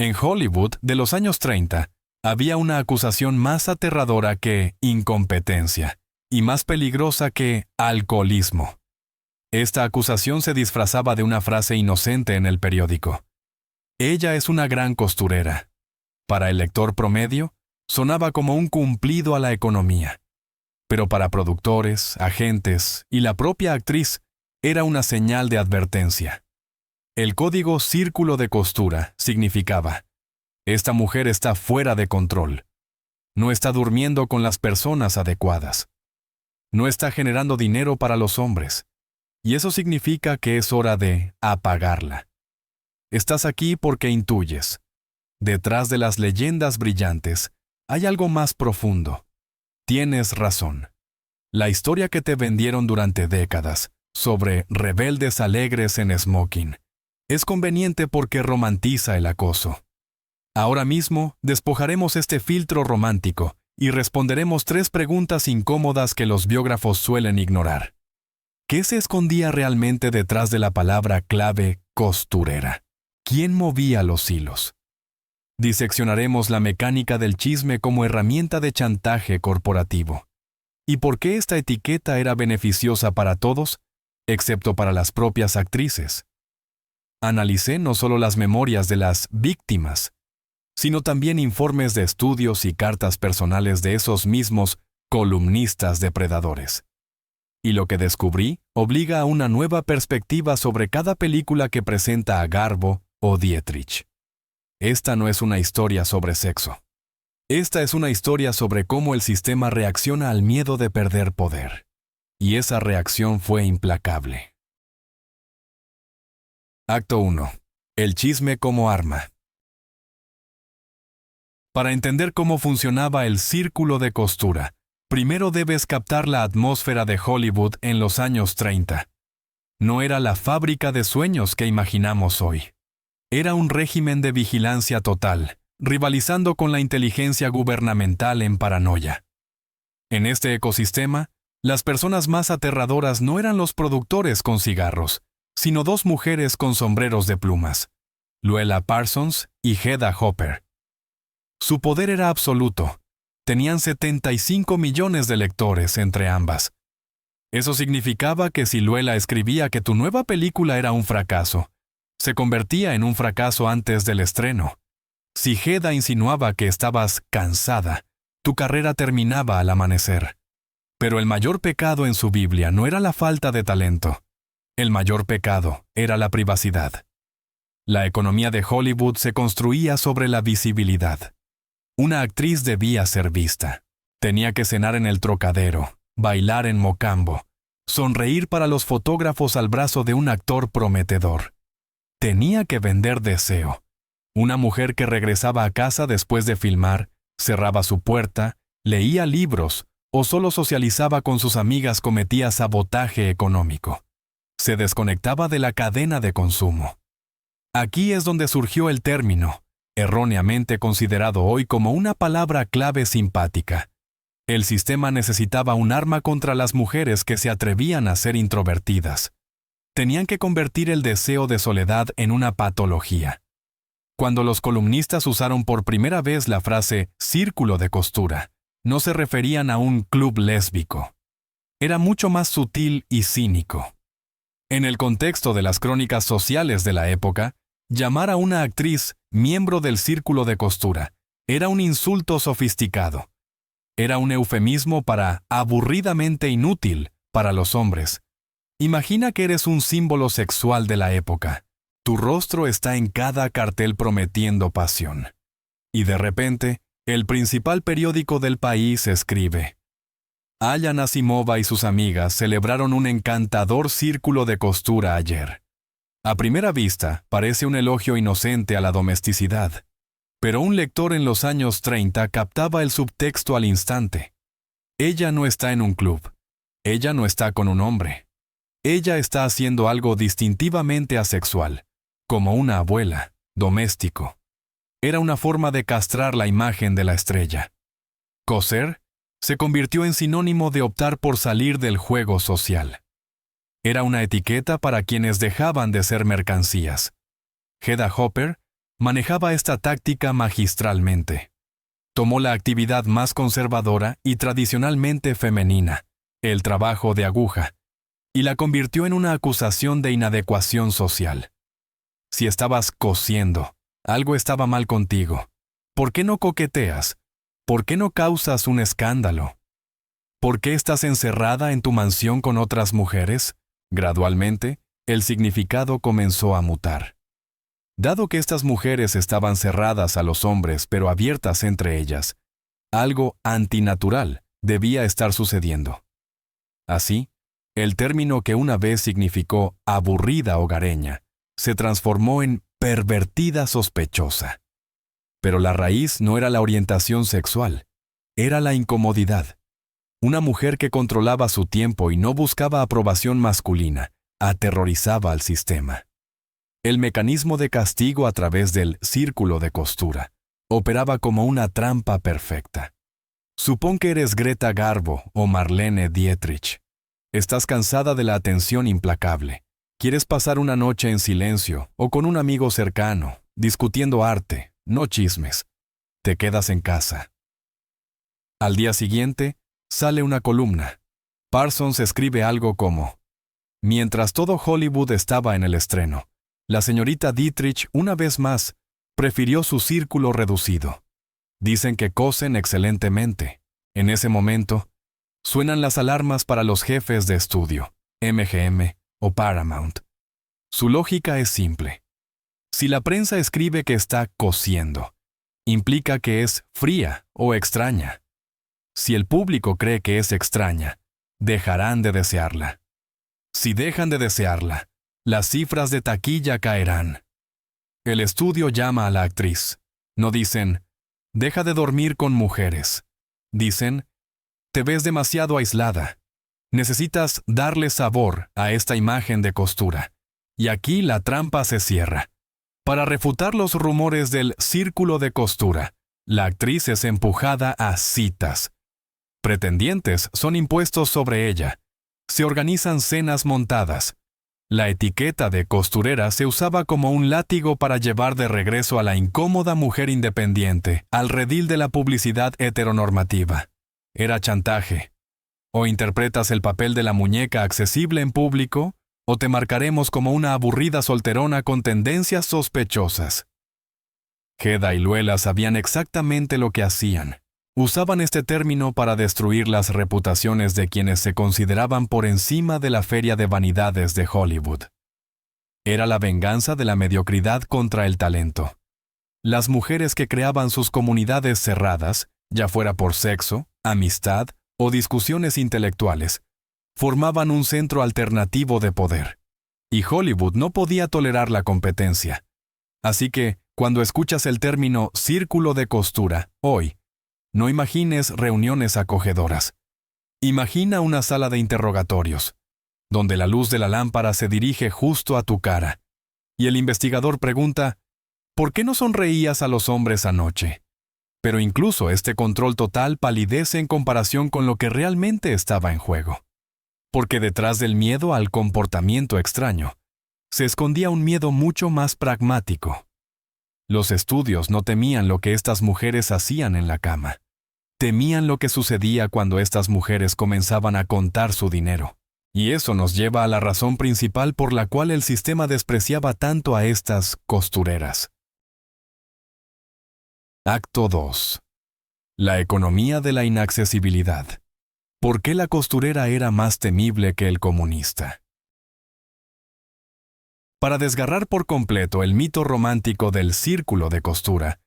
En Hollywood de los años 30, había una acusación más aterradora que incompetencia y más peligrosa que alcoholismo. Esta acusación se disfrazaba de una frase inocente en el periódico. Ella es una gran costurera. Para el lector promedio, sonaba como un cumplido a la economía. Pero para productores, agentes y la propia actriz, era una señal de advertencia. El código círculo de costura significaba: esta mujer está fuera de control. No está durmiendo con las personas adecuadas. No está generando dinero para los hombres. Y eso significa que es hora de apagarla. Estás aquí porque intuyes. Detrás de las leyendas brillantes hay algo más profundo. Tienes razón. La historia que te vendieron durante décadas sobre rebeldes alegres en smoking es conveniente porque romantiza el acoso. Ahora mismo despojaremos este filtro romántico y responderemos 3 preguntas incómodas que los biógrafos suelen ignorar. ¿Qué se escondía realmente detrás de la palabra clave costurera? ¿Quién movía los hilos? Diseccionaremos la mecánica del chisme como herramienta de chantaje corporativo. ¿Y por qué esta etiqueta era beneficiosa para todos, excepto para las propias actrices? Analicé no solo las memorias de las víctimas, sino también informes de estudios y cartas personales de esos mismos columnistas depredadores. Y lo que descubrí obliga a una nueva perspectiva sobre cada película que presenta a Garbo o Dietrich. Esta no es una historia sobre sexo. Esta es una historia sobre cómo el sistema reacciona al miedo de perder poder. Y esa reacción fue implacable. Acto 1. El chisme como arma. Para entender cómo funcionaba el círculo de costura, primero debes captar la atmósfera de Hollywood en los años 30. No era la fábrica de sueños que imaginamos hoy. Era un régimen de vigilancia total, rivalizando con la inteligencia gubernamental en paranoia. En este ecosistema, las personas más aterradoras no eran los productores con cigarros, sino 2 mujeres con sombreros de plumas, Luella Parsons y Hedda Hopper. Su poder era absoluto. Tenían 75 millones de lectores entre ambas. Eso significaba que si Luella escribía que tu nueva película era un fracaso, se convertía en un fracaso antes del estreno. Si Hedda insinuaba que estabas cansada, tu carrera terminaba al amanecer. Pero el mayor pecado en su Biblia no era la falta de talento. El mayor pecado era la privacidad. La economía de Hollywood se construía sobre la visibilidad. Una actriz debía ser vista. Tenía que cenar en el Trocadero, bailar en Mocambo, sonreír para los fotógrafos al brazo de un actor prometedor. Tenía que vender deseo. Una mujer que regresaba a casa después de filmar, cerraba su puerta, leía libros o solo socializaba con sus amigas cometía sabotaje económico. Se desconectaba de la cadena de consumo. Aquí es donde surgió el término, erróneamente considerado hoy como una palabra clave simpática. El sistema necesitaba un arma contra las mujeres que se atrevían a ser introvertidas. Tenían que convertir el deseo de soledad en una patología. Cuando los columnistas usaron por primera vez la frase círculo de costura, no se referían a un club lésbico. Era mucho más sutil y cínico. En el contexto de las crónicas sociales de la época, llamar a una actriz miembro del círculo de costura era un insulto sofisticado. Era un eufemismo para aburridamente inútil para los hombres. Imagina que eres un símbolo sexual de la época. Tu rostro está en cada cartel prometiendo pasión. Y de repente, el principal periódico del país escribe: Aya Asimova y sus amigas celebraron un encantador círculo de costura ayer. A primera vista, parece un elogio inocente a la domesticidad. Pero un lector en los años 30 captaba el subtexto al instante. Ella no está en un club. Ella no está con un hombre. Ella está haciendo algo distintivamente asexual, como una abuela, doméstico. Era una forma de castrar la imagen de la estrella. Coser se convirtió en sinónimo de optar por salir del juego social. Era una etiqueta para quienes dejaban de ser mercancías. Hedda Hopper manejaba esta táctica magistralmente. Tomó la actividad más conservadora y tradicionalmente femenina, el trabajo de aguja, y la convirtió en una acusación de inadecuación social. Si estabas cosiendo, algo estaba mal contigo. ¿Por qué no coqueteas? ¿Por qué no causas un escándalo? ¿Por qué estás encerrada en tu mansión con otras mujeres? Gradualmente, el significado comenzó a mutar. Dado que estas mujeres estaban cerradas a los hombres pero abiertas entre ellas, algo antinatural debía estar sucediendo. Así, el término que una vez significó aburrida hogareña se transformó en pervertida sospechosa. Pero la raíz no era la orientación sexual, era la incomodidad. Una mujer que controlaba su tiempo y no buscaba aprobación masculina aterrorizaba al sistema. El mecanismo de castigo a través del círculo de costura operaba como una trampa perfecta. Supón que eres Greta Garbo o Marlene Dietrich. Estás cansada de la atención implacable. Quieres pasar una noche en silencio o con un amigo cercano, discutiendo arte, no chismes. Te quedas en casa. Al día siguiente, sale una columna. Parsons escribe algo como: mientras todo Hollywood estaba en el estreno, la señorita Dietrich, una vez más, prefirió su círculo reducido. Dicen que cosen excelentemente. En ese momento, suenan las alarmas para los jefes de estudio, MGM o Paramount. Su lógica es simple. Si la prensa escribe que está cosiendo, implica que es fría o extraña. Si el público cree que es extraña, dejarán de desearla. Si dejan de desearla, las cifras de taquilla caerán. El estudio llama a la actriz. No dicen, deja de dormir con mujeres. Dicen, te ves demasiado aislada. Necesitas darle sabor a esta imagen de costura. Y aquí la trampa se cierra. Para refutar los rumores del círculo de costura, la actriz es empujada a citas. Pretendientes son impuestos sobre ella. Se organizan cenas montadas. La etiqueta de costurera se usaba como un látigo para llevar de regreso a la incómoda mujer independiente al redil de la publicidad heteronormativa. Era chantaje. O interpretas el papel de la muñeca accesible en público, o te marcaremos como una aburrida solterona con tendencias sospechosas. Hedda y Luella sabían exactamente lo que hacían. Usaban este término para destruir las reputaciones de quienes se consideraban por encima de la feria de vanidades de Hollywood. Era la venganza de la mediocridad contra el talento. Las mujeres que creaban sus comunidades cerradas, ya fuera por sexo, amistad o discusiones intelectuales, formaban un centro alternativo de poder. Y Hollywood no podía tolerar la competencia. Así que, cuando escuchas el término círculo de costura, hoy, no imagines reuniones acogedoras. Imagina una sala de interrogatorios, donde la luz de la lámpara se dirige justo a tu cara, y el investigador pregunta, ¿por qué no sonreías a los hombres anoche? Pero incluso este control total palidece en comparación con lo que realmente estaba en juego. Porque detrás del miedo al comportamiento extraño, se escondía un miedo mucho más pragmático. Los estudios no temían lo que estas mujeres hacían en la cama. Temían lo que sucedía cuando estas mujeres comenzaban a contar su dinero. Y eso nos lleva a la razón principal por la cual el sistema despreciaba tanto a estas costureras. Acto 2. La economía de la inaccesibilidad. ¿Por qué la costurera era más temible que el comunista? Para desgarrar por completo el mito romántico del círculo de costura,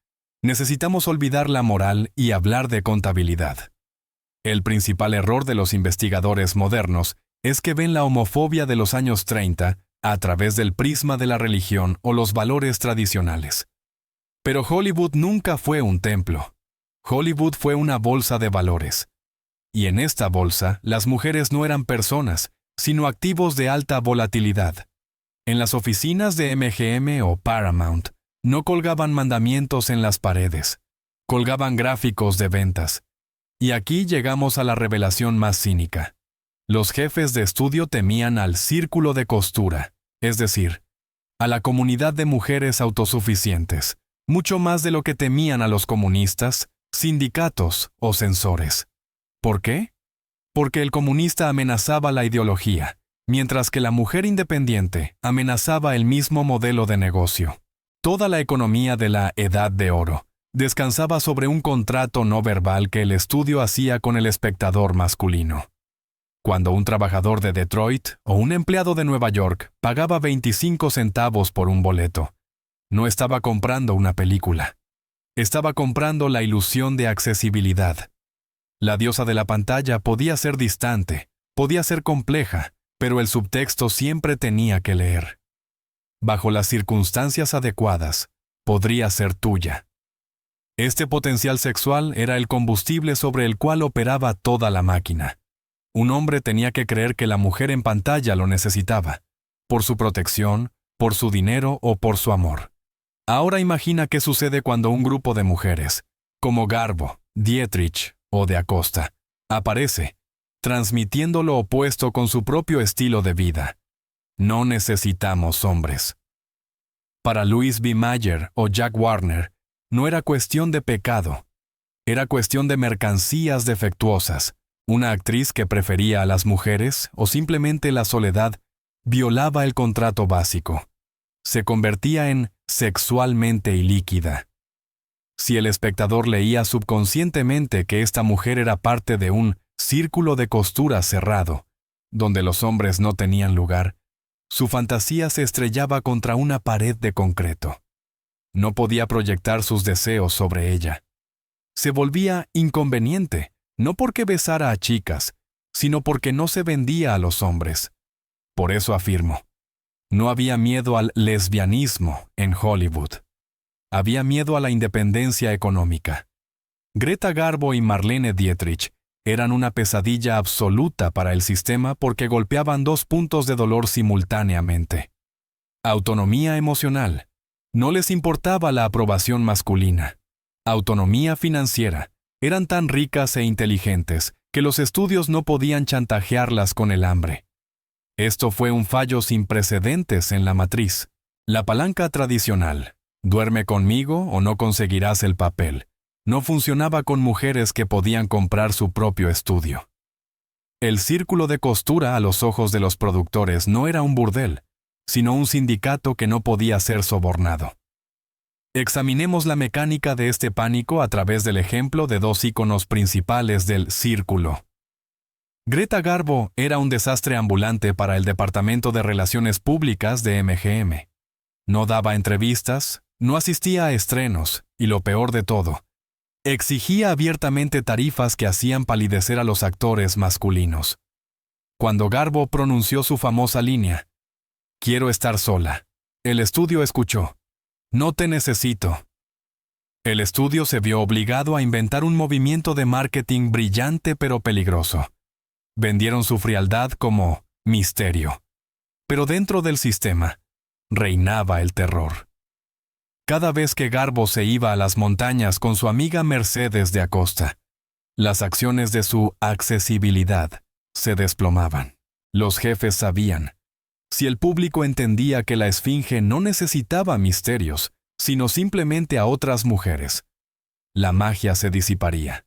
necesitamos olvidar la moral y hablar de contabilidad. El principal error de los investigadores modernos es que ven la homofobia de los años 30 a través del prisma de la religión o los valores tradicionales. Pero Hollywood nunca fue un templo. Hollywood fue una bolsa de valores. Y en esta bolsa, las mujeres no eran personas, sino activos de alta volatilidad. En las oficinas de MGM o Paramount, no colgaban mandamientos en las paredes, colgaban gráficos de ventas. Y aquí llegamos a la revelación más cínica. Los jefes de estudio temían al círculo de costura, es decir, a la comunidad de mujeres autosuficientes, mucho más de lo que temían a los comunistas, sindicatos o censores. ¿Por qué? Porque el comunista amenazaba la ideología, mientras que la mujer independiente amenazaba el mismo modelo de negocio. Toda la economía de la Edad de Oro descansaba sobre un contrato no verbal que el estudio hacía con el espectador masculino. Cuando un trabajador de Detroit o un empleado de Nueva York pagaba 25 centavos por un boleto, no estaba comprando una película. Estaba comprando la ilusión de accesibilidad. La diosa de la pantalla podía ser distante, podía ser compleja, pero el subtexto siempre tenía que leer. Bajo las circunstancias adecuadas, podría ser tuya. Este potencial sexual era el combustible sobre el cual operaba toda la máquina. Un hombre tenía que creer que la mujer en pantalla lo necesitaba, por su protección, por su dinero o por su amor. Ahora imagina qué sucede cuando un grupo de mujeres, como Garbo, Dietrich o de Acosta, aparece, transmitiendo lo opuesto con su propio estilo de vida. No necesitamos hombres. Para Louis B. Mayer o Jack Warner, no era cuestión de pecado. Era cuestión de mercancías defectuosas. Una actriz que prefería a las mujeres o simplemente la soledad violaba el contrato básico. Se convertía en sexualmente ilíquida. Si el espectador leía subconscientemente que esta mujer era parte de un círculo de costura cerrado, donde los hombres no tenían lugar, su fantasía se estrellaba contra una pared de concreto. No podía proyectar sus deseos sobre ella. Se volvía inconveniente, no porque besara a chicas, sino porque no se vendía a los hombres. Por eso afirmo, no había miedo al lesbianismo en Hollywood. Había miedo a la independencia económica. Greta Garbo y Marlene Dietrich eran una pesadilla absoluta para el sistema porque golpeaban dos puntos de dolor simultáneamente. Autonomía emocional. No les importaba la aprobación masculina. Autonomía financiera. Eran tan ricas e inteligentes que los estudios no podían chantajearlas con el hambre. Esto fue un fallo sin precedentes en la matriz. La palanca tradicional, duerme conmigo o no conseguirás el papel, no funcionaba con mujeres que podían comprar su propio estudio. El círculo de costura a los ojos de los productores no era un burdel, sino un sindicato que no podía ser sobornado. Examinemos la mecánica de este pánico a través del ejemplo de dos íconos principales del círculo. Greta Garbo era un desastre ambulante para el Departamento de Relaciones Públicas de MGM. No daba entrevistas, no asistía a estrenos, y lo peor de todo, exigía abiertamente tarifas que hacían palidecer a los actores masculinos. Cuando Garbo pronunció su famosa línea, «Quiero estar sola», el estudio escuchó, «No te necesito». El estudio se vio obligado a inventar un movimiento de marketing brillante pero peligroso. Vendieron su frialdad como misterio. Pero dentro del sistema, reinaba el terror. Cada vez que Garbo se iba a las montañas con su amiga Mercedes de Acosta, las acciones de su accesibilidad se desplomaban. Los jefes sabían. Si el público entendía que la esfinge no necesitaba misterios, sino simplemente a otras mujeres, la magia se disiparía.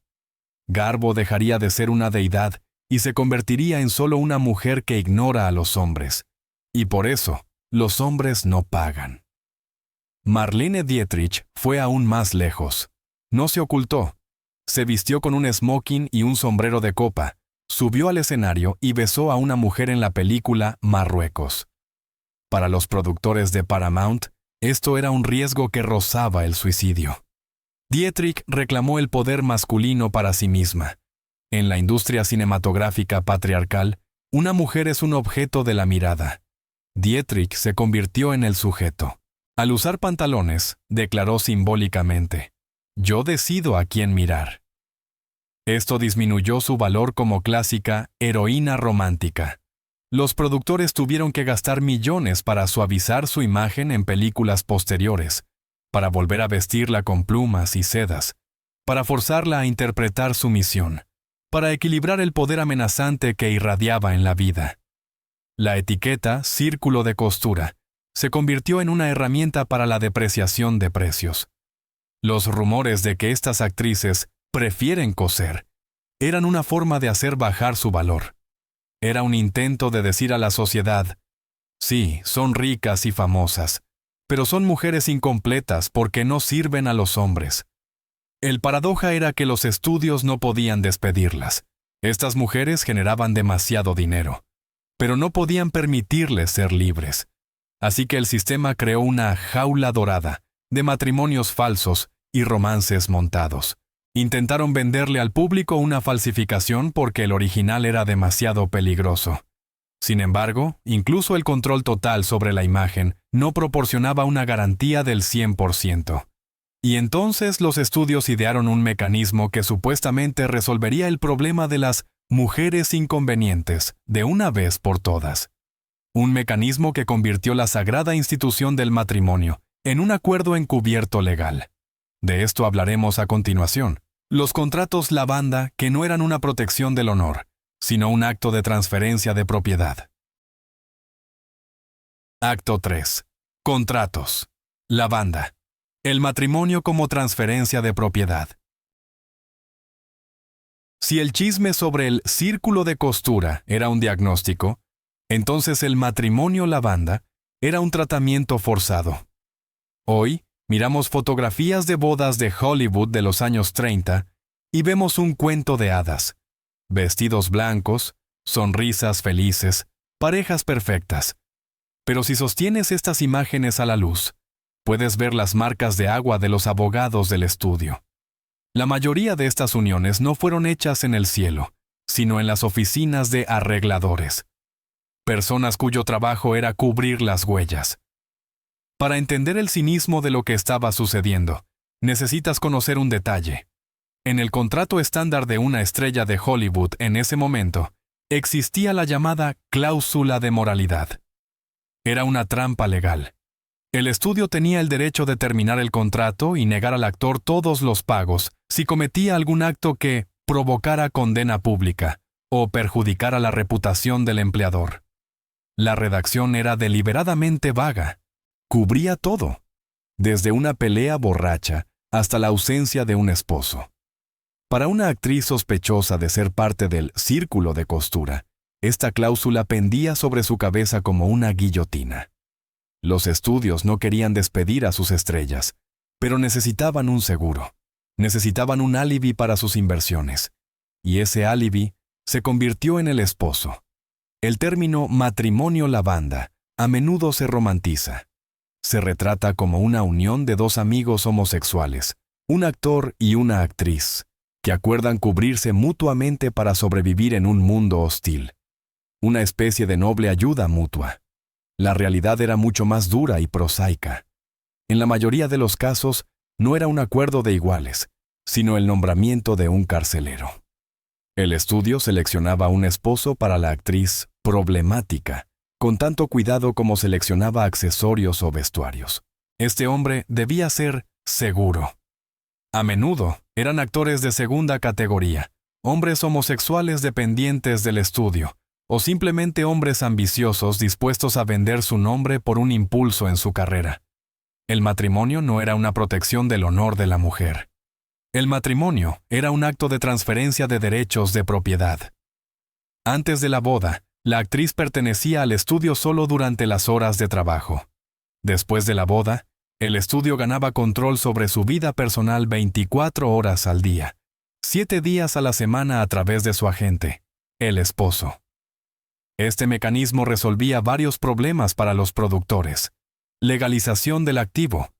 Garbo dejaría de ser una deidad y se convertiría en solo una mujer que ignora a los hombres. Y por eso, los hombres no pagan. Marlene Dietrich fue aún más lejos. No se ocultó. Se vistió con un smoking y un sombrero de copa, subió al escenario y besó a una mujer en la película Marruecos. Para los productores de Paramount, esto era un riesgo que rozaba el suicidio. Dietrich reclamó el poder masculino para sí misma. En la industria cinematográfica patriarcal, una mujer es un objeto de la mirada. Dietrich se convirtió en el sujeto. Al usar pantalones, declaró simbólicamente, «Yo decido a quién mirar». Esto disminuyó su valor como clásica heroína romántica. Los productores tuvieron que gastar millones para suavizar su imagen en películas posteriores, para volver a vestirla con plumas y sedas, para forzarla a interpretar su misión, para equilibrar el poder amenazante que irradiaba en la vida. La etiqueta círculo de costura se convirtió en una herramienta para la depreciación de precios. Los rumores de que estas actrices prefieren coser eran una forma de hacer bajar su valor. Era un intento de decir a la sociedad: sí, son ricas y famosas, pero son mujeres incompletas porque no sirven a los hombres. El paradoja era que los estudios no podían despedirlas. Estas mujeres generaban demasiado dinero, pero no podían permitirles ser libres. Así que el sistema creó una jaula dorada de matrimonios falsos y romances montados. Intentaron venderle al público una falsificación porque el original era demasiado peligroso. Sin embargo, incluso el control total sobre la imagen no proporcionaba una garantía del 100%. Y entonces los estudios idearon un mecanismo que supuestamente resolvería el problema de las mujeres inconvenientes de una vez por todas. Un mecanismo que convirtió la sagrada institución del matrimonio en un acuerdo encubierto legal. De esto hablaremos a continuación. Los contratos lavanda que no eran una protección del honor, sino un acto de transferencia de propiedad. Acto 3. Contratos. Lavanda. El matrimonio como transferencia de propiedad. Si el chisme sobre el círculo de costura era un diagnóstico, entonces el matrimonio lavanda era un tratamiento forzado. Hoy, miramos fotografías de bodas de Hollywood de los años 30 y vemos un cuento de hadas. Vestidos blancos, sonrisas felices, parejas perfectas. Pero si sostienes estas imágenes a la luz, puedes ver las marcas de agua de los abogados del estudio. La mayoría de estas uniones no fueron hechas en el cielo, sino en las oficinas de arregladores. Personas cuyo trabajo era cubrir las huellas. Para entender el cinismo de lo que estaba sucediendo, necesitas conocer un detalle. En el contrato estándar de una estrella de Hollywood en ese momento, existía la llamada cláusula de moralidad. Era una trampa legal. El estudio tenía el derecho de terminar el contrato y negar al actor todos los pagos si cometía algún acto que provocara condena pública o perjudicara la reputación del empleador. La redacción era deliberadamente vaga. Cubría todo, desde una pelea borracha hasta la ausencia de un esposo. Para una actriz sospechosa de ser parte del círculo de costura, esta cláusula pendía sobre su cabeza como una guillotina. Los estudios no querían despedir a sus estrellas, pero necesitaban un seguro. Necesitaban un álibi para sus inversiones. Y ese álibi se convirtió en el esposo. El término matrimonio lavanda a menudo se romantiza. Se retrata como una unión de dos amigos homosexuales, un actor y una actriz, que acuerdan cubrirse mutuamente para sobrevivir en un mundo hostil. Una especie de noble ayuda mutua. La realidad era mucho más dura y prosaica. En la mayoría de los casos, no era un acuerdo de iguales, sino el nombramiento de un carcelero. El estudio seleccionaba un esposo para la actriz problemática, con tanto cuidado como seleccionaba accesorios o vestuarios. Este hombre debía ser seguro. A menudo eran actores de segunda categoría, hombres homosexuales dependientes del estudio, o simplemente hombres ambiciosos dispuestos a vender su nombre por un impulso en su carrera. El matrimonio no era una protección del honor de la mujer. El matrimonio era un acto de transferencia de derechos de propiedad. Antes de la boda, la actriz pertenecía al estudio solo durante las horas de trabajo. Después de la boda, el estudio ganaba control sobre su vida personal 24 horas al día, 7 días a la semana a través de su agente, el esposo. Este mecanismo resolvía varios problemas para los productores. Legalización del activo.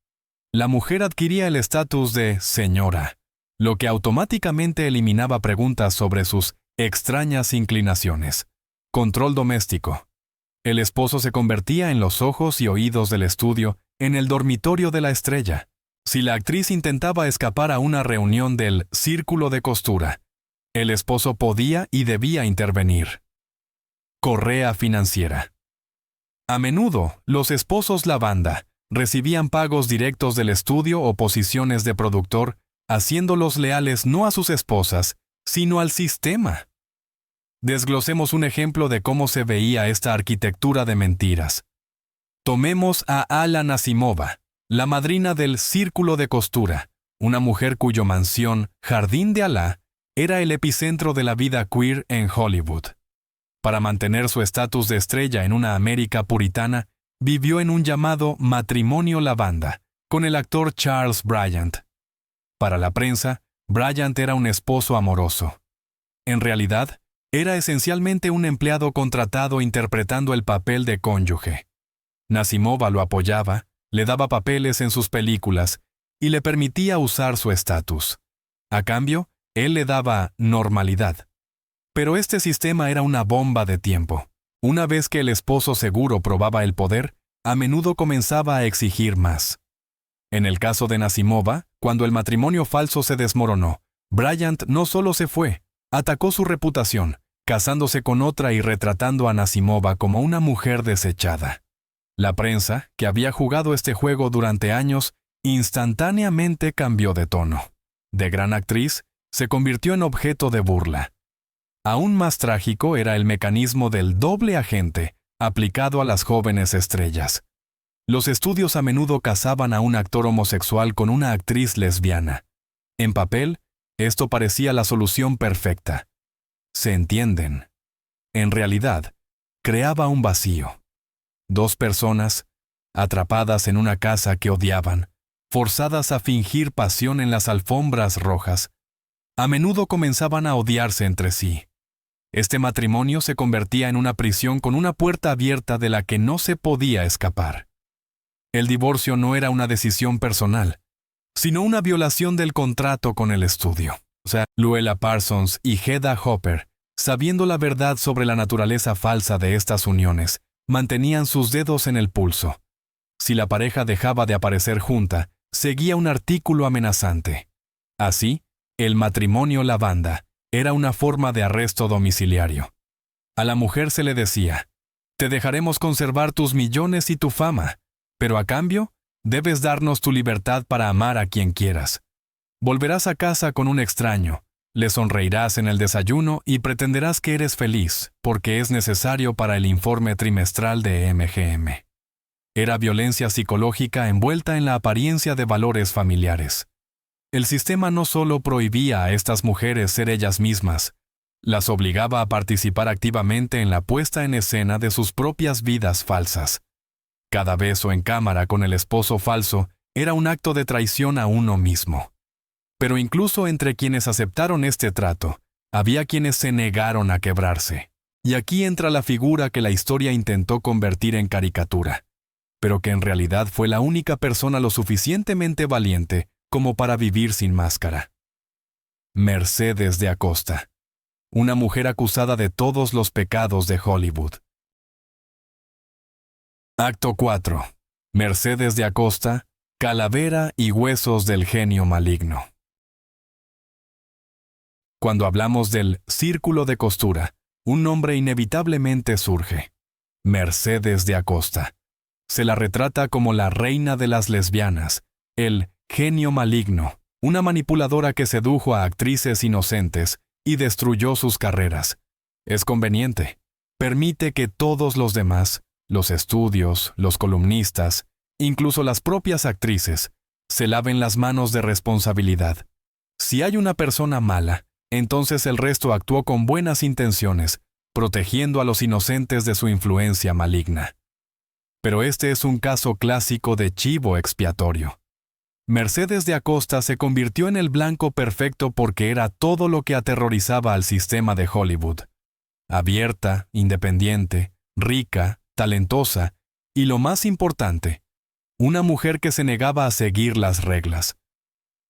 La mujer adquiría el estatus de señora, lo que automáticamente eliminaba preguntas sobre sus extrañas inclinaciones. Control doméstico. El esposo se convertía en los ojos y oídos del estudio en el dormitorio de la estrella. Si la actriz intentaba escapar a una reunión del círculo de costura, el esposo podía y debía intervenir. Correa financiera. A menudo, los esposos lavanda recibían pagos directos del estudio o posiciones de productor, haciéndolos leales no a sus esposas, sino al sistema. Desglosemos un ejemplo de cómo se veía esta arquitectura de mentiras. Tomemos a Alla Nasimova, la madrina del círculo de costura, una mujer cuyo mansión, Jardín de Alá, era el epicentro de la vida queer en Hollywood. Para mantener su estatus de estrella en una América puritana, vivió en un llamado matrimonio lavanda con el actor Charles Bryant. Para la prensa, Bryant era un esposo amoroso. En realidad, era esencialmente un empleado contratado interpretando el papel de cónyuge. Nasimova lo apoyaba, le daba papeles en sus películas y le permitía usar su estatus. A cambio, él le daba normalidad. Pero este sistema era una bomba de tiempo. Una vez que el esposo seguro probaba el poder, a menudo comenzaba a exigir más. En el caso de Nasimova, cuando el matrimonio falso se desmoronó, Bryant no solo se fue, atacó su reputación, casándose con otra y retratando a Nasimova como una mujer desechada. La prensa, que había jugado este juego durante años, instantáneamente cambió de tono. De gran actriz, se convirtió en objeto de burla. Aún más trágico era el mecanismo del doble agente aplicado a las jóvenes estrellas. Los estudios a menudo casaban a un actor homosexual con una actriz lesbiana. En papel, esto parecía la solución perfecta. ¿Se entienden? En realidad, creaba un vacío. Dos personas, atrapadas en una casa que odiaban, forzadas a fingir pasión en las alfombras rojas, a menudo comenzaban a odiarse entre sí. Este matrimonio se convertía en una prisión con una puerta abierta de la que no se podía escapar. El divorcio no era una decisión personal, sino una violación del contrato con el estudio. Luella Parsons y Hedda Hopper, sabiendo la verdad sobre la naturaleza falsa de estas uniones, mantenían sus dedos en el pulso. Si la pareja dejaba de aparecer junta, seguía un artículo amenazante. Así, el matrimonio lavanda era una forma de arresto domiciliario. A la mujer se le decía, te dejaremos conservar tus millones y tu fama, pero a cambio, debes darnos tu libertad para amar a quien quieras. Volverás a casa con un extraño, le sonreirás en el desayuno y pretenderás que eres feliz, porque es necesario para el informe trimestral de MGM. Era violencia psicológica envuelta en la apariencia de valores familiares. El sistema no solo prohibía a estas mujeres ser ellas mismas, las obligaba a participar activamente en la puesta en escena de sus propias vidas falsas. Cada beso en cámara con el esposo falso era un acto de traición a uno mismo. Pero incluso entre quienes aceptaron este trato, había quienes se negaron a quebrarse. Y aquí entra la figura que la historia intentó convertir en caricatura, pero que en realidad fue la única persona lo suficientemente valiente como para vivir sin máscara. Mercedes de Acosta, una mujer acusada de todos los pecados de Hollywood. Acto 4. Mercedes de Acosta, calavera y huesos del genio maligno. Cuando hablamos del círculo de costura, un nombre inevitablemente surge: Mercedes de Acosta. Se la retrata como la reina de las lesbianas, el genio maligno, una manipuladora que sedujo a actrices inocentes y destruyó sus carreras. Es conveniente. Permite que todos los demás, los estudios, los columnistas, incluso las propias actrices, se laven las manos de responsabilidad. Si hay una persona mala, entonces el resto actuó con buenas intenciones, protegiendo a los inocentes de su influencia maligna. Pero este es un caso clásico de chivo expiatorio. Mercedes de Acosta se convirtió en el blanco perfecto porque era todo lo que aterrorizaba al sistema de Hollywood. Abierta, independiente, rica, talentosa y, lo más importante, una mujer que se negaba a seguir las reglas.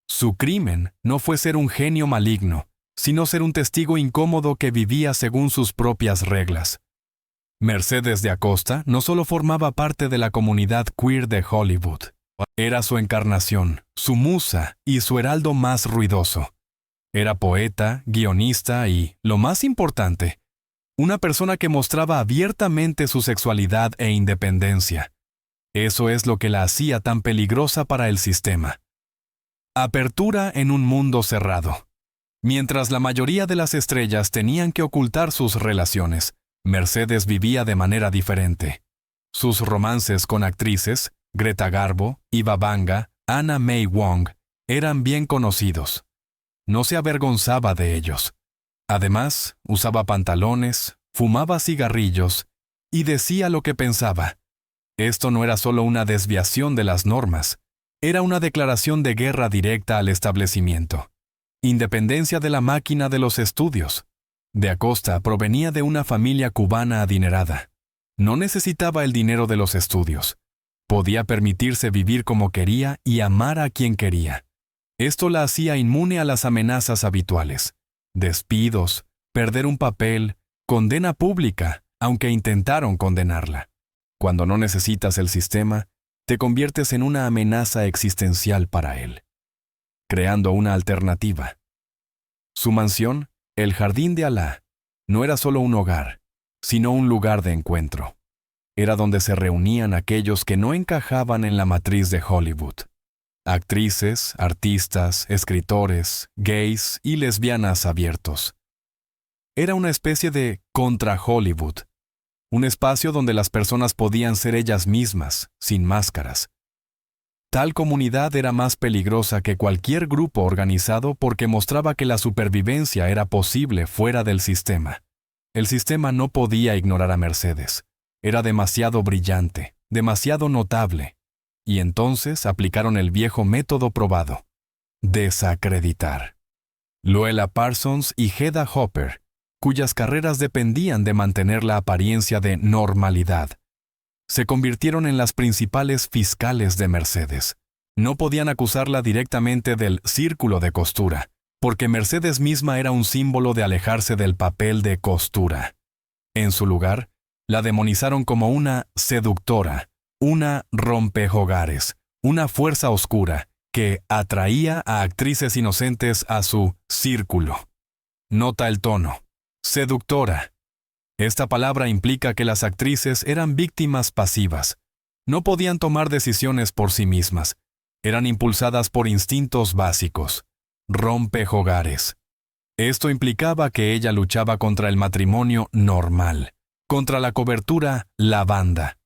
Su crimen no fue ser un genio maligno, sino ser un testigo incómodo que vivía según sus propias reglas. Mercedes de Acosta no solo formaba parte de la comunidad queer de Hollywood, era su encarnación, su musa y su heraldo más ruidoso. Era poeta, guionista y, lo más importante, una persona que mostraba abiertamente su sexualidad e independencia. Eso es lo que la hacía tan peligrosa para el sistema. Apertura en un mundo cerrado. Mientras la mayoría de las estrellas tenían que ocultar sus relaciones, Mercedes vivía de manera diferente. Sus romances con actrices, Greta Garbo, Eva Vanga, Anna May Wong, Eran bien conocidos. No se avergonzaba de ellos. Además, usaba pantalones, fumaba cigarrillos y decía lo que pensaba. Esto no era solo una desviación de las normas, era una declaración de guerra directa al establecimiento. Independencia de la máquina de los estudios. De Acosta provenía de una familia cubana adinerada. No necesitaba el dinero de los estudios. Podía permitirse vivir como quería y amar a quien quería. Esto la hacía inmune a las amenazas habituales. Despidos, perder un papel, condena pública, aunque intentaron condenarla. Cuando no necesitas el sistema, te conviertes en una amenaza existencial para él, creando una alternativa. Su mansión, el Jardín de Alá, no era solo un hogar, sino un lugar de encuentro. Era donde se reunían aquellos que no encajaban en la matriz de Hollywood. Actrices, artistas, escritores, gays y lesbianas abiertos. Era una especie de contra-Hollywood, un espacio donde las personas podían ser ellas mismas, sin máscaras. Tal comunidad era más peligrosa que cualquier grupo organizado porque mostraba que la supervivencia era posible fuera del sistema. El sistema no podía ignorar a Mercedes. Era demasiado brillante, demasiado notable. Y entonces aplicaron el viejo método probado: desacreditar. Louella Parsons y Hedda Hopper, cuyas carreras dependían de mantener la apariencia de normalidad, se convirtieron en las principales fiscales de Mercedes. No podían acusarla directamente del círculo de costura, porque Mercedes misma era un símbolo de alejarse del papel de costura. En su lugar, la demonizaron como una seductora, una rompehogares, una fuerza oscura que atraía a actrices inocentes a su círculo. Nota el tono. Seductora. Esta palabra implica que las actrices eran víctimas pasivas. No podían tomar decisiones por sí mismas. Eran impulsadas por instintos básicos. Rompehogares. Esto implicaba que ella luchaba contra el matrimonio normal, contra la cobertura lavanda.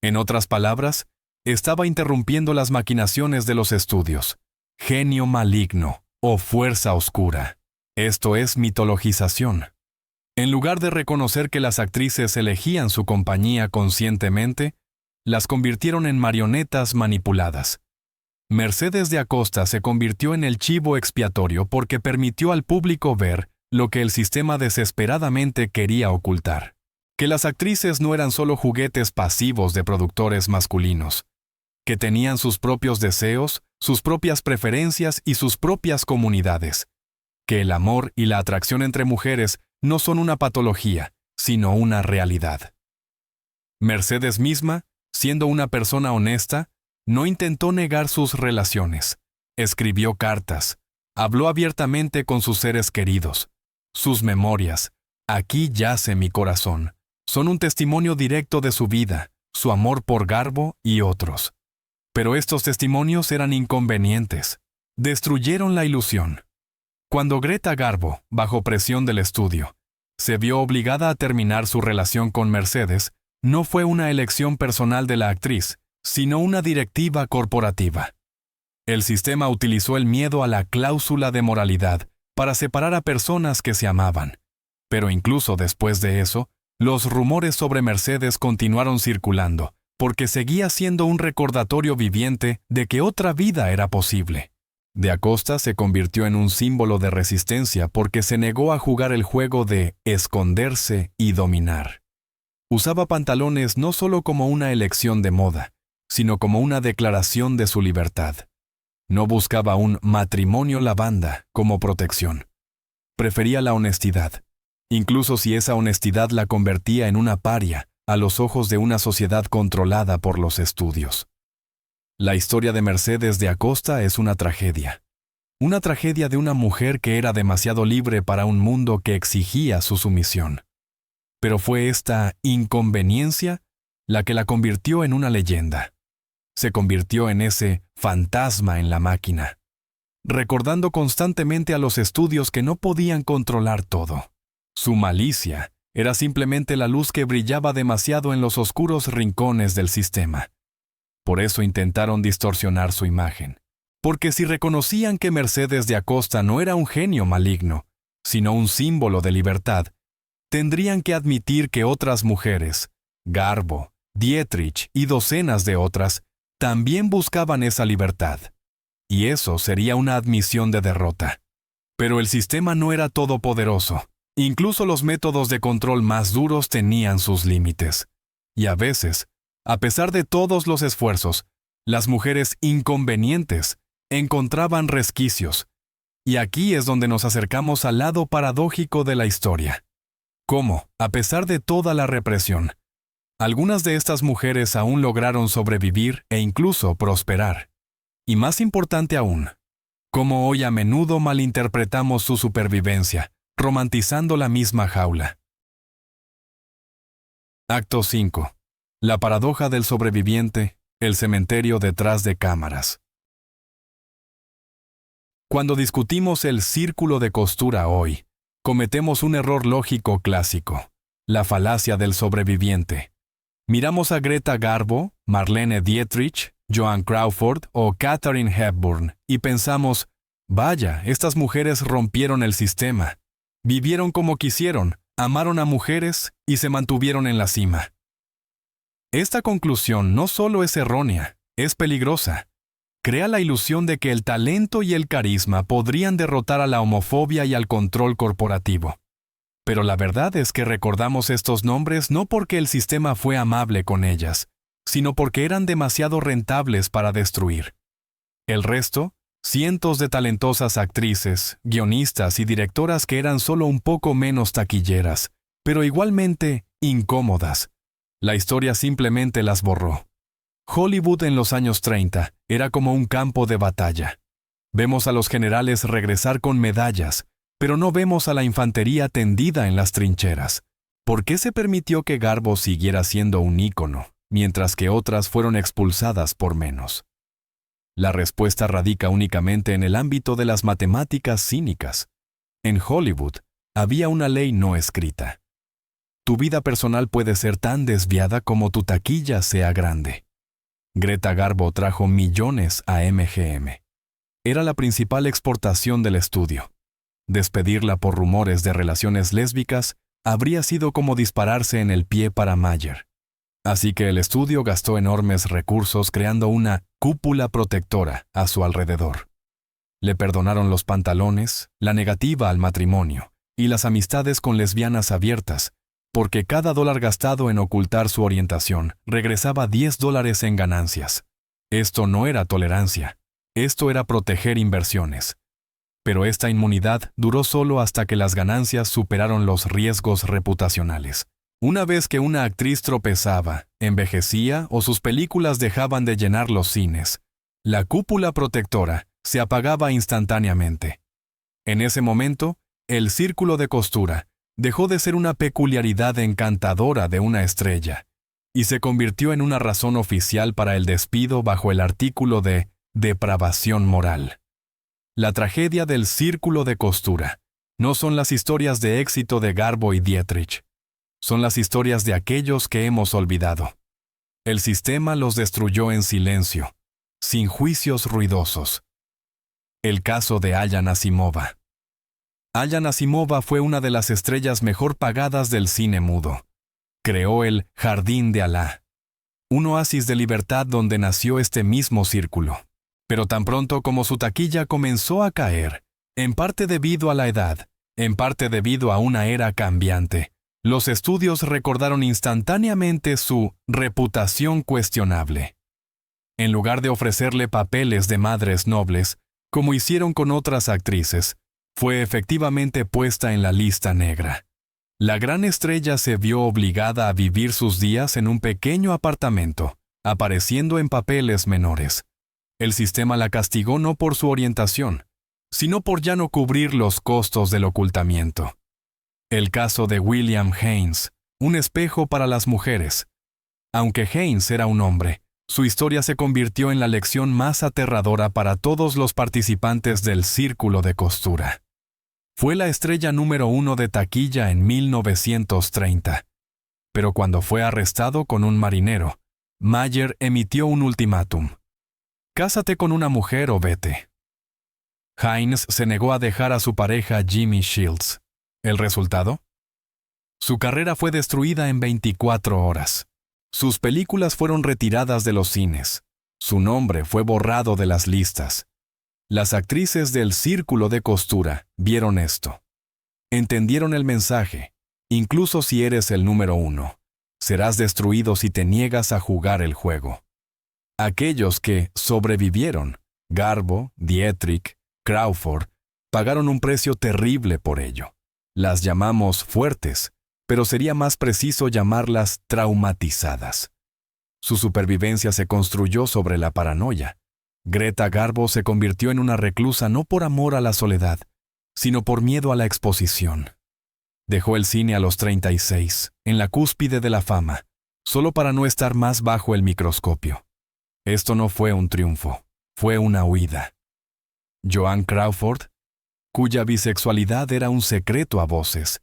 En otras palabras, estaba interrumpiendo las maquinaciones de los estudios. Genio maligno o fuerza oscura. Esto es mitologización. En lugar de reconocer que las actrices elegían su compañía conscientemente, las convirtieron en marionetas manipuladas. Mercedes de Acosta se convirtió en el chivo expiatorio porque permitió al público ver lo que el sistema desesperadamente quería ocultar: que las actrices no eran solo juguetes pasivos de productores masculinos, que tenían sus propios deseos, sus propias preferencias y sus propias comunidades, que el amor y la atracción entre mujeres no son una patología, sino una realidad. Mercedes misma, siendo una persona honesta, no intentó negar sus relaciones. Escribió cartas, habló abiertamente con sus seres queridos. Sus memorias, "Aquí yace mi corazón", son un testimonio directo de su vida, su amor por Garbo y otros. Pero estos testimonios eran inconvenientes. Destruyeron la ilusión. Cuando Greta Garbo, bajo presión del estudio, se vio obligada a terminar su relación con Mercedes, no fue una elección personal de la actriz, sino una directiva corporativa. El sistema utilizó el miedo a la cláusula de moralidad para separar a personas que se amaban. Pero incluso después de eso, los rumores sobre Mercedes continuaron circulando, porque seguía siendo un recordatorio viviente de que otra vida era posible. De Acosta se convirtió en un símbolo de resistencia porque se negó a jugar el juego de esconderse y dominar. Usaba pantalones no solo como una elección de moda, sino como una declaración de su libertad. No buscaba un matrimonio lavanda como protección. Prefería la honestidad, incluso si esa honestidad la convertía en una paria a los ojos de una sociedad controlada por los estudios. La historia de Mercedes de Acosta es una tragedia. Una tragedia de una mujer que era demasiado libre para un mundo que exigía su sumisión. Pero fue esta inconveniencia la que la convirtió en una leyenda. Se convirtió en ese fantasma en la máquina, recordando constantemente a los estudios que no podían controlar todo. Su malicia era simplemente la luz que brillaba demasiado en los oscuros rincones del sistema. Por eso intentaron distorsionar su imagen. Porque si reconocían que Mercedes de Acosta no era un genio maligno, sino un símbolo de libertad, tendrían que admitir que otras mujeres, Garbo, Dietrich y docenas de otras, también buscaban esa libertad. Y eso sería una admisión de derrota. Pero el sistema no era todopoderoso. Incluso los métodos de control más duros tenían sus límites. Y a veces, a pesar de todos los esfuerzos, las mujeres inconvenientes encontraban resquicios. Y aquí es donde nos acercamos al lado paradójico de la historia. Cómo, a pesar de toda la represión, algunas de estas mujeres aún lograron sobrevivir e incluso prosperar. Y más importante aún, cómo hoy a menudo malinterpretamos su supervivencia, romantizando la misma jaula. Acto 5. La paradoja del sobreviviente, el cementerio detrás de cámaras. Cuando discutimos el círculo de costura hoy, cometemos un error lógico clásico, la falacia del sobreviviente. Miramos a Greta Garbo, Marlene Dietrich, Joan Crawford o Katharine Hepburn y pensamos, vaya, estas mujeres rompieron el sistema. Vivieron como quisieron, amaron a mujeres y se mantuvieron en la cima. Esta conclusión no solo es errónea, es peligrosa. Crea la ilusión de que el talento y el carisma podrían derrotar a la homofobia y al control corporativo. Pero la verdad es que recordamos estos nombres no porque el sistema fue amable con ellas, sino porque eran demasiado rentables para destruir. El resto, cientos de talentosas actrices, guionistas y directoras que eran solo un poco menos taquilleras, pero igualmente incómodas. La historia simplemente las borró. Hollywood en los años 30 era como un campo de batalla. Vemos a los generales regresar con medallas, pero no vemos a la infantería tendida en las trincheras. ¿Por qué se permitió que Garbo siguiera siendo un ícono, mientras que otras fueron expulsadas por menos? La respuesta radica únicamente en el ámbito de las matemáticas cínicas. En Hollywood, había una ley no escrita. Tu vida personal puede ser tan desviada como tu taquilla sea grande. Greta Garbo trajo millones a MGM. Era la principal exportación del estudio. Despedirla por rumores de relaciones lésbicas habría sido como dispararse en el pie para Mayer. Así que el estudio gastó enormes recursos creando una cúpula protectora a su alrededor. Le perdonaron los pantalones, la negativa al matrimonio y las amistades con lesbianas abiertas, porque cada dólar gastado en ocultar su orientación regresaba $10 en ganancias. Esto no era tolerancia, esto era proteger inversiones. Pero esta inmunidad duró solo hasta que las ganancias superaron los riesgos reputacionales. Una vez que una actriz tropezaba, envejecía o sus películas dejaban de llenar los cines, la cúpula protectora se apagaba instantáneamente. En ese momento, el círculo de costura dejó de ser una peculiaridad encantadora de una estrella y se convirtió en una razón oficial para el despido bajo el artículo de depravación moral. La tragedia del círculo de costura no son las historias de éxito de Garbo y Dietrich. Son las historias de aquellos que hemos olvidado. El sistema los destruyó en silencio, sin juicios ruidosos. El caso de Aya Nasimova. Aya Nasimova fue una de las estrellas mejor pagadas del cine mudo. Creó el Jardín de Alá, un oasis de libertad donde nació este mismo círculo. Pero tan pronto como su taquilla comenzó a caer, en parte debido a la edad, en parte debido a una era cambiante, los estudios recordaron instantáneamente su reputación cuestionable. En lugar de ofrecerle papeles de madres nobles, como hicieron con otras actrices, fue efectivamente puesta en la lista negra. La gran estrella se vio obligada a vivir sus días en un pequeño apartamento, apareciendo en papeles menores. El sistema la castigó no por su orientación, sino por ya no cubrir los costos del ocultamiento. El caso de William Haynes, un espejo para las mujeres. Aunque Haynes era un hombre, su historia se convirtió en la lección más aterradora para todos los participantes del círculo de costura. Fue la estrella número 1 de taquilla en 1930. Pero cuando fue arrestado con un marinero, Mayer emitió un ultimátum. Cásate con una mujer o vete. Hines se negó a dejar a su pareja Jimmy Shields. ¿El resultado? Su carrera fue destruida en 24 horas. Sus películas fueron retiradas de los cines. Su nombre fue borrado de las listas. Las actrices del círculo de costura vieron esto. Entendieron el mensaje. Incluso si eres el número 1, serás destruido si te niegas a jugar el juego. Aquellos que sobrevivieron, Garbo, Dietrich, Crawford, pagaron un precio terrible por ello. Las llamamos fuertes, pero sería más preciso llamarlas traumatizadas. Su supervivencia se construyó sobre la paranoia. Greta Garbo se convirtió en una reclusa no por amor a la soledad, sino por miedo a la exposición. Dejó el cine a los 36, en la cúspide de la fama, solo para no estar más bajo el microscopio. Esto no fue un triunfo, fue una huida. Joan Crawford, cuya bisexualidad era un secreto a voces,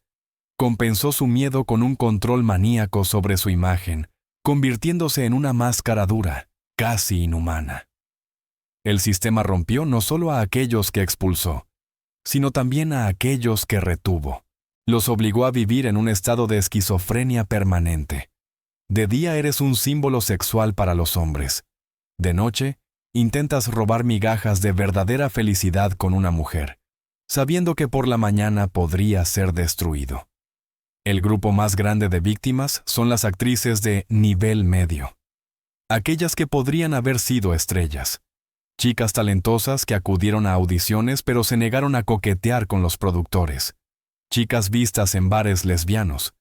compensó su miedo con un control maníaco sobre su imagen, convirtiéndose en una máscara dura, casi inhumana. El sistema rompió no solo a aquellos que expulsó, sino también a aquellos que retuvo. Los obligó a vivir en un estado de esquizofrenia permanente. De día eres un símbolo sexual para los hombres. De noche, intentas robar migajas de verdadera felicidad con una mujer, sabiendo que por la mañana podría ser destruido. El grupo más grande de víctimas son las actrices de nivel medio. Aquellas que podrían haber sido estrellas. Chicas talentosas que acudieron a audiciones pero se negaron a coquetear con los productores. Chicas vistas en bares lesbianos.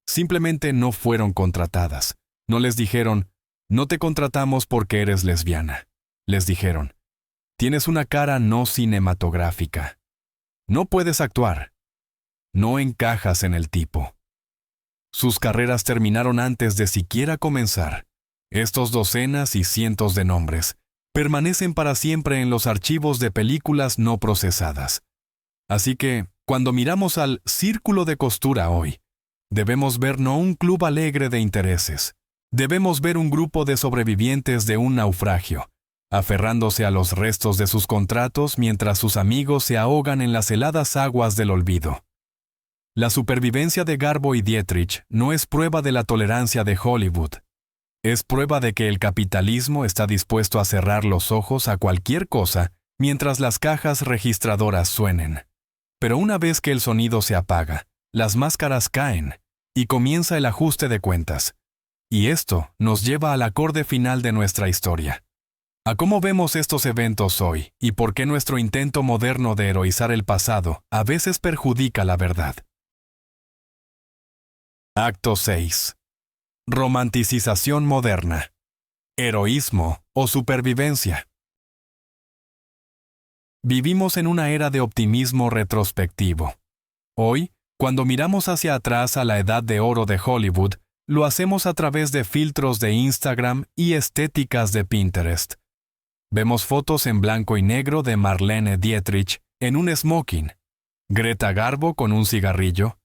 Simplemente no fueron contratadas. No les dijeron, no te contratamos porque eres lesbiana. Les dijeron, tienes una cara no cinematográfica. No puedes actuar. No encajas en el tipo. Sus carreras terminaron antes de siquiera comenzar. Estos docenas y cientos de nombres permanecen para siempre en los archivos de películas no procesadas. Así que, cuando miramos al círculo de costura hoy, debemos ver no un club alegre de intereses. Debemos ver un grupo de sobrevivientes de un naufragio, aferrándose a los restos de sus contratos mientras sus amigos se ahogan en las heladas aguas del olvido. La supervivencia de Garbo y Dietrich no es prueba de la tolerancia de Hollywood. Es prueba de que el capitalismo está dispuesto a cerrar los ojos a cualquier cosa mientras las cajas registradoras suenen. Pero una vez que el sonido se apaga, las máscaras caen y comienza el ajuste de cuentas. Y esto nos lleva al acorde final de nuestra historia. A cómo vemos estos eventos hoy y por qué nuestro intento moderno de heroizar el pasado a veces perjudica la verdad. Acto 6. Romanticización moderna. Heroísmo o supervivencia. Vivimos en una era de optimismo retrospectivo. Hoy, cuando miramos hacia atrás a la edad de oro de Hollywood, lo hacemos a través de filtros de Instagram y estéticas de Pinterest. Vemos fotos en blanco y negro de Marlene Dietrich en un smoking, Greta Garbo con un cigarrillo,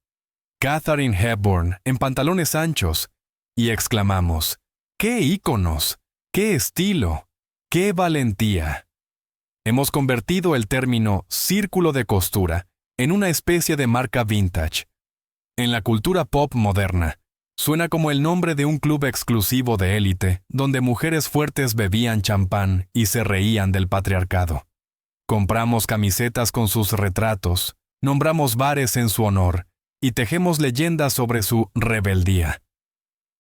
Katharine Hepburn en pantalones anchos, y exclamamos, ¡qué íconos! ¡Qué estilo! ¡Qué valentía! Hemos convertido el término círculo de costura en una especie de marca vintage. En la cultura pop moderna, suena como el nombre de un club exclusivo de élite donde mujeres fuertes bebían champán y se reían del patriarcado. Compramos camisetas con sus retratos, nombramos bares en su honor y tejemos leyendas sobre su rebeldía.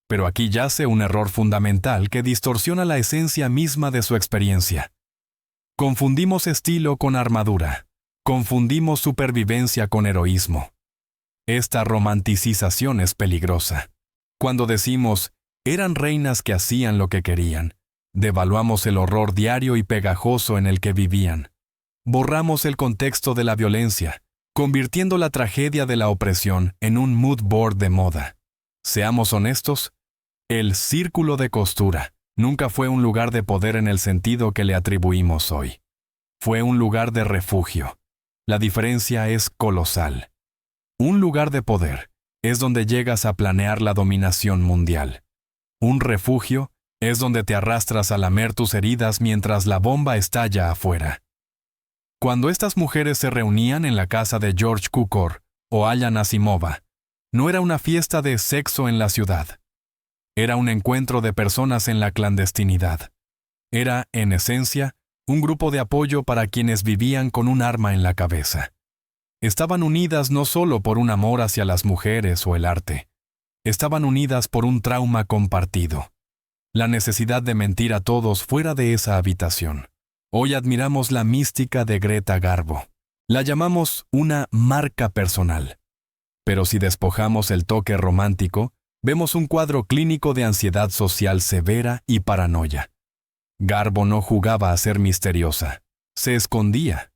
Pero aquí yace un error fundamental que distorsiona la esencia misma de su experiencia. Confundimos estilo con armadura. Confundimos supervivencia con heroísmo. Esta romanticización es peligrosa. Cuando decimos, eran reinas que hacían lo que querían, devaluamos el horror diario y pegajoso en el que vivían. Borramos el contexto de la violencia, convirtiendo la tragedia de la opresión en un mood board de moda. Seamos honestos, el círculo de costura nunca fue un lugar de poder en el sentido que le atribuimos hoy. Fue un lugar de refugio. La diferencia es colosal. Un lugar de poder es donde llegas a planear la dominación mundial. Un refugio Es donde te arrastras a lamer tus heridas mientras la bomba estalla afuera. Cuando estas mujeres se reunían en la casa de George Cukor o Alan Asimova, no era una fiesta de sexo en la ciudad. Era un encuentro de personas en la clandestinidad. Era, en esencia, un grupo de apoyo para quienes vivían con un arma en la cabeza. Estaban unidas no solo por un amor hacia las mujeres o el arte. Estaban unidas por un trauma compartido. La necesidad de mentir a todos fuera de esa habitación. Hoy admiramos la mística de Greta Garbo. La llamamos una marca personal. Pero si despojamos el toque romántico, vemos un cuadro clínico de ansiedad social severa y paranoia. Garbo no jugaba a ser misteriosa. Se escondía.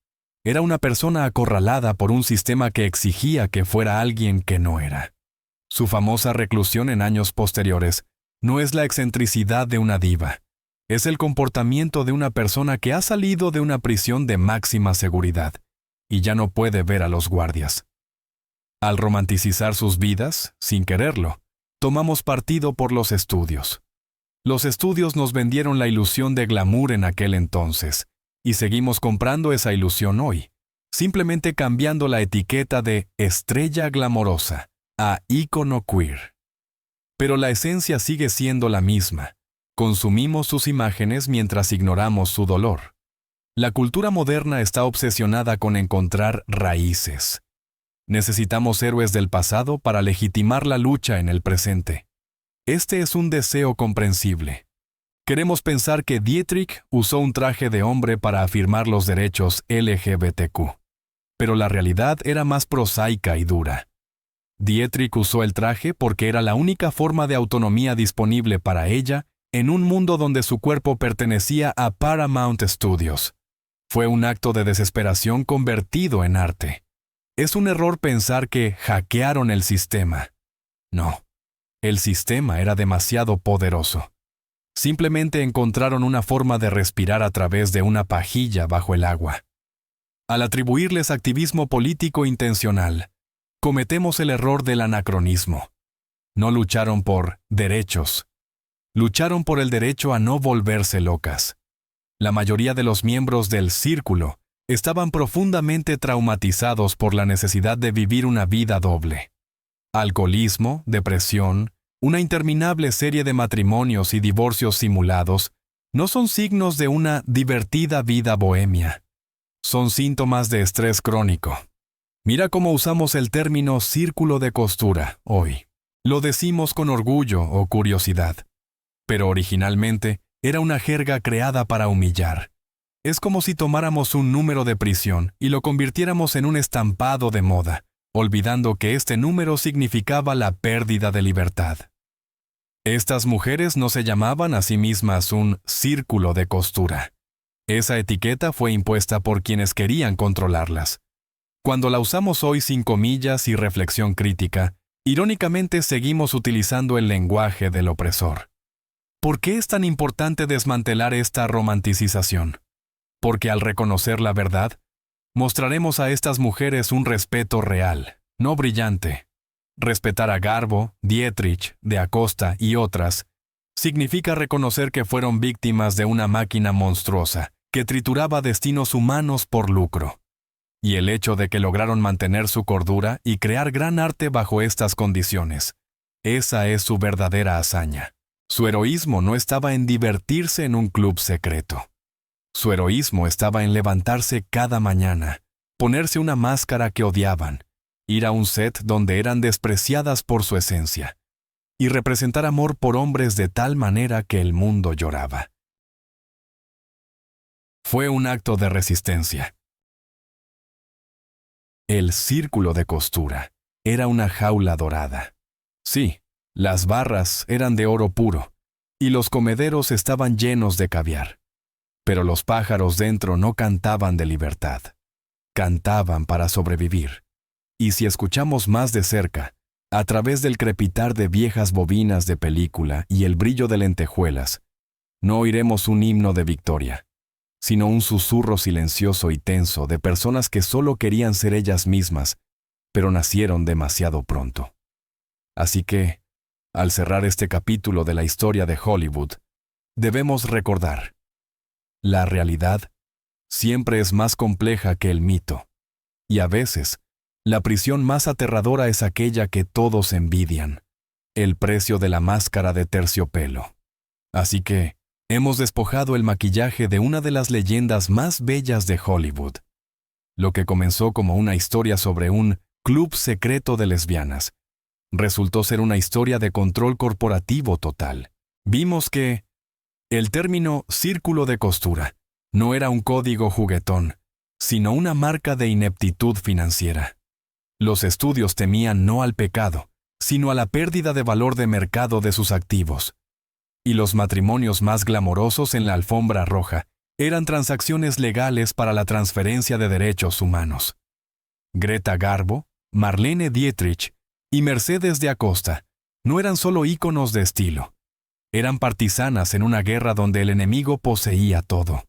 Era una persona acorralada por un sistema que exigía que fuera alguien que no era. Su famosa reclusión en años posteriores no es la excentricidad de una diva. Es el comportamiento de una persona que ha salido de una prisión de máxima seguridad y ya no puede ver a los guardias. Al romanticizar sus vidas, sin quererlo, tomamos partido por los estudios. Los estudios nos vendieron la ilusión de glamour en aquel entonces, y seguimos comprando esa ilusión hoy, simplemente cambiando la etiqueta de estrella glamorosa a ícono queer. Pero la esencia sigue siendo la misma. Consumimos sus imágenes mientras ignoramos su dolor. La cultura moderna está obsesionada con encontrar raíces. Necesitamos héroes del pasado para legitimar la lucha en el presente. Este es un deseo comprensible. Queremos pensar que Dietrich usó un traje de hombre para afirmar los derechos LGBTQ. Pero la realidad era más prosaica y dura. Dietrich usó el traje porque era la única forma de autonomía disponible para ella en un mundo donde su cuerpo pertenecía a Paramount Studios. Fue un acto de desesperación convertido en arte. Es un error pensar que hackearon el sistema. No, el sistema era demasiado poderoso. Simplemente encontraron una forma de respirar a través de una pajilla bajo el agua. Al atribuirles activismo político intencional, cometemos el error del anacronismo. No lucharon por derechos. Lucharon por el derecho a no volverse locas. La mayoría de los miembros del círculo estaban profundamente traumatizados por la necesidad de vivir una vida doble. Alcoholismo, depresión, una interminable serie de matrimonios y divorcios simulados no son signos de una divertida vida bohemia. Son síntomas de estrés crónico. Mira cómo usamos el término círculo de costura hoy. Lo decimos con orgullo o curiosidad. Pero originalmente era una jerga creada para humillar. Es como si tomáramos un número de prisión y lo convirtiéramos en un estampado de moda, olvidando que este número significaba la pérdida de libertad. Estas mujeres no se llamaban a sí mismas un círculo de costura. Esa etiqueta fue impuesta por quienes querían controlarlas. Cuando la usamos hoy sin comillas y reflexión crítica, irónicamente seguimos utilizando el lenguaje del opresor. ¿Por qué es tan importante desmantelar esta romanticización? Porque al reconocer la verdad, mostraremos a estas mujeres un respeto real, no brillante. Respetar a Garbo, Dietrich, de Acosta y otras significa reconocer que fueron víctimas de una máquina monstruosa que trituraba destinos humanos por lucro. Y el hecho de que lograron mantener su cordura y crear gran arte bajo estas condiciones. Esa es su verdadera hazaña. Su heroísmo no estaba en divertirse en un club secreto. Su heroísmo estaba en levantarse cada mañana, ponerse una máscara que odiaban, ir a un set donde eran despreciadas por su esencia, y representar amor por hombres de tal manera que el mundo lloraba. Fue un acto de resistencia. El círculo de costura era una jaula dorada. Sí, las barras eran de oro puro, y los comederos estaban llenos de caviar. Pero los pájaros dentro no cantaban de libertad. Cantaban para sobrevivir. Y si escuchamos más de cerca, a través del crepitar de viejas bobinas de película y el brillo de lentejuelas, no oiremos un himno de victoria, sino un susurro silencioso y tenso de personas que solo querían ser ellas mismas, pero nacieron demasiado pronto. Así que, al cerrar este capítulo de la historia de Hollywood, debemos recordar: la realidad siempre es más compleja que el mito, y a veces, la prisión más aterradora es aquella que todos envidian: el precio de la máscara de terciopelo. Así que, hemos despojado el maquillaje de una de las leyendas más bellas de Hollywood. Lo que comenzó como una historia sobre un club secreto de lesbianas resultó ser una historia de control corporativo total. Vimos que el término círculo de costura no era un código juguetón, sino una marca de ineptitud financiera. Los estudios temían no al pecado, sino a la pérdida de valor de mercado de sus activos. Y los matrimonios más glamorosos en la alfombra roja eran transacciones legales para la transferencia de derechos humanos. Greta Garbo, Marlene Dietrich y Mercedes de Acosta no eran solo íconos de estilo. Eran partisanas en una guerra donde el enemigo poseía todo: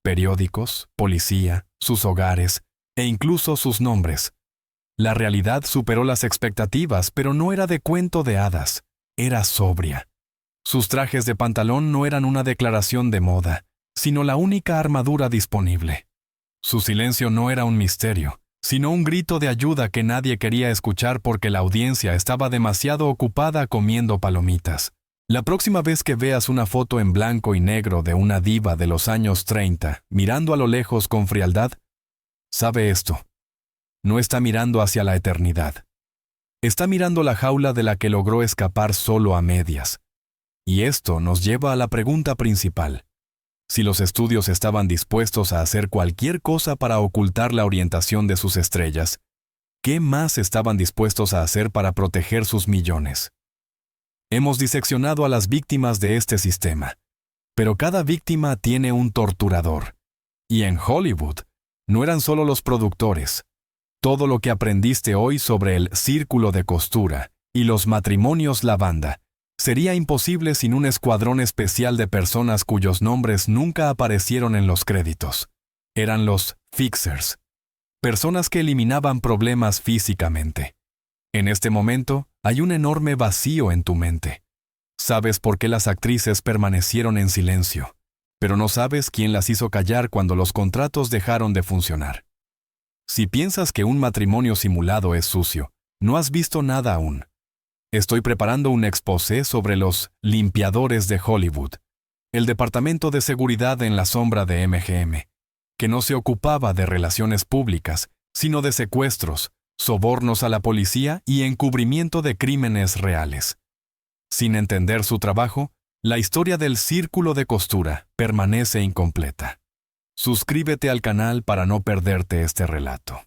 periódicos, policía, sus hogares e incluso sus nombres. La realidad superó las expectativas, pero no era de cuento de hadas, era sobria. Sus trajes de pantalón no eran una declaración de moda, sino la única armadura disponible. Su silencio no era un misterio, sino un grito de ayuda que nadie quería escuchar porque la audiencia estaba demasiado ocupada comiendo palomitas. La próxima vez que veas una foto en blanco y negro de una diva de los años 30 mirando a lo lejos con frialdad, sabe esto: no está mirando hacia la eternidad. Está mirando la jaula de la que logró escapar solo a medias. Y esto nos lleva a la pregunta principal: si los estudios estaban dispuestos a hacer cualquier cosa para ocultar la orientación de sus estrellas, ¿qué más estaban dispuestos a hacer para proteger sus millones? Hemos diseccionado a las víctimas de este sistema, pero cada víctima tiene un torturador. Y en Hollywood, no eran solo los productores. Todo lo que aprendiste hoy sobre el círculo de costura y los matrimonios lavanda sería imposible sin un escuadrón especial de personas cuyos nombres nunca aparecieron en los créditos. Eran los fixers, personas que eliminaban problemas físicamente. En este momento, hay un enorme vacío en tu mente. Sabes por qué las actrices permanecieron en silencio, pero no sabes quién las hizo callar cuando los contratos dejaron de funcionar. Si piensas que un matrimonio simulado es sucio, no has visto nada aún. Estoy preparando un exposé sobre los limpiadores de Hollywood, el departamento de seguridad en la sombra de MGM, que no se ocupaba de relaciones públicas, sino de secuestros, sobornos a la policía y encubrimiento de crímenes reales. Sin entender su trabajo, la historia del círculo de costura permanece incompleta. Suscríbete al canal para no perderte este relato.